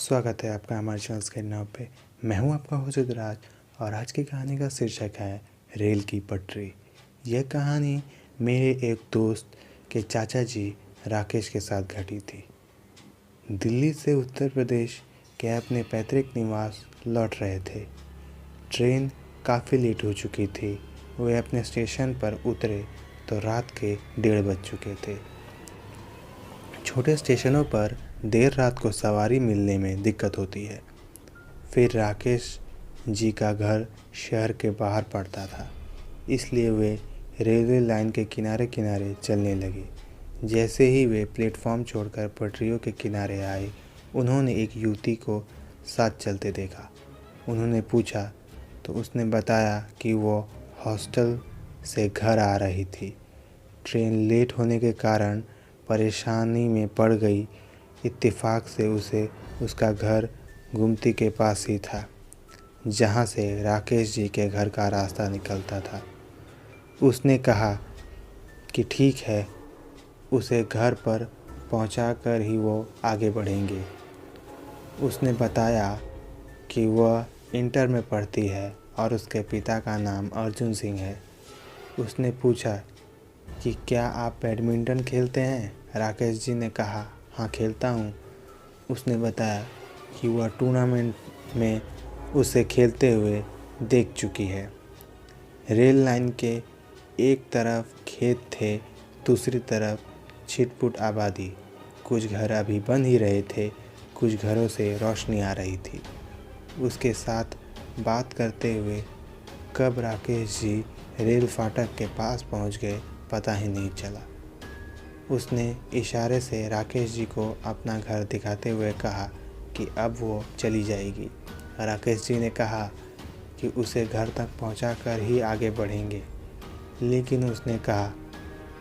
स्वागत है आपका हमारे चैनल के नाम पे। मैं हूं आपका होस्ट राज और आज की कहानी का शीर्षक है रेल की पटरी। यह कहानी मेरे एक दोस्त के चाचा जी राकेश के साथ घटी थी। दिल्ली से उत्तर प्रदेश के अपने पैतृक निवास लौट रहे थे। ट्रेन काफ़ी लेट हो चुकी थी। वे अपने स्टेशन पर उतरे तो रात के 1:30 बज चुके थे। छोटे स्टेशनों पर देर रात को सवारी मिलने में दिक्कत होती है। फिर राकेश जी का घर शहर के बाहर पड़ता था, इसलिए वे रेलवे लाइन के किनारे किनारे चलने लगे। जैसे ही वे प्लेटफॉर्म छोड़कर पटरियों के किनारे आए, उन्होंने एक युवती को साथ चलते देखा। उन्होंने पूछा तो उसने बताया कि वो हॉस्टल से घर आ रही थी। ट्रेन लेट होने के कारण परेशानी में पड़ गई। इत्तेफाक से उसे उसका घर गुमती के पास ही था, जहाँ से राकेश जी के घर का रास्ता निकलता था। उसने कहा कि ठीक है, उसे घर पर पहुँचाकर ही वो आगे बढ़ेंगे। उसने बताया कि वह इंटर में पढ़ती है और उसके पिता का नाम अर्जुन सिंह है। उसने पूछा कि क्या आप बैडमिंटन खेलते हैं? राकेश जी ने कहा, हाँ खेलता हूँ। उसने बताया कि वह टूर्नामेंट में उसे खेलते हुए देख चुकी है। रेल लाइन के एक तरफ खेत थे, दूसरी तरफ छिटपुट आबादी। कुछ घर अभी बन ही रहे थे, कुछ घरों से रोशनी आ रही थी। उसके साथ बात करते हुए कब राकेश जी रेल फाटक के पास पहुंच गए पता ही नहीं चला। उसने इशारे से राकेश जी को अपना घर दिखाते हुए कहा कि अब वो चली जाएगी। राकेश जी ने कहा कि उसे घर तक पहुंचाकर ही आगे बढ़ेंगे, लेकिन उसने कहा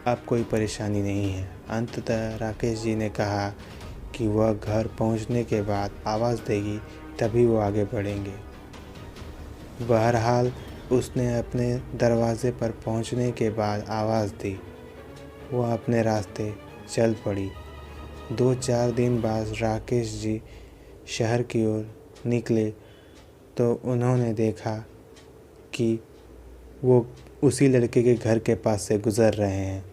अब कोई परेशानी नहीं है। अंततः राकेश जी ने कहा कि वह घर पहुंचने के बाद आवाज़ देगी, तभी वो आगे बढ़ेंगे। बहरहाल उसने अपने दरवाजे पर पहुंचने के बाद आवाज़ दी। वह अपने रास्ते चल पड़ी। 2-4 दिन बाद राकेश जी शहर की ओर निकले तो उन्होंने देखा कि वो उसी लड़के के घर के पास से गुज़र रहे हैं।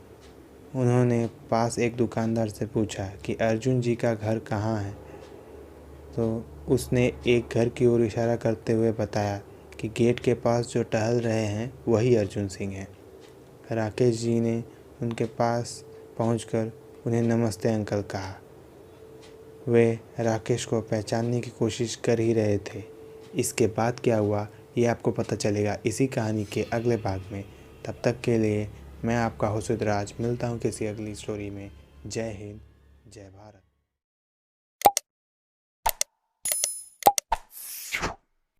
उन्होंने पास एक दुकानदार से पूछा कि अर्जुन जी का घर कहाँ है, तो उसने एक घर की ओर इशारा करते हुए बताया कि गेट के पास जो टहल रहे हैं वही अर्जुन सिंह हैं। राकेश जी ने उनके पास पहुंचकर उन्हें नमस्ते अंकल कहा। वे राकेश को पहचानने की कोशिश कर ही रहे थे। इसके बाद क्या हुआ ये आपको पता चलेगा इसी कहानी के अगले भाग में। तब तक के लिए मैं आपका होस्ट राज, मिलता हूँ किसी अगली स्टोरी में। जय हिंद, जय भारत।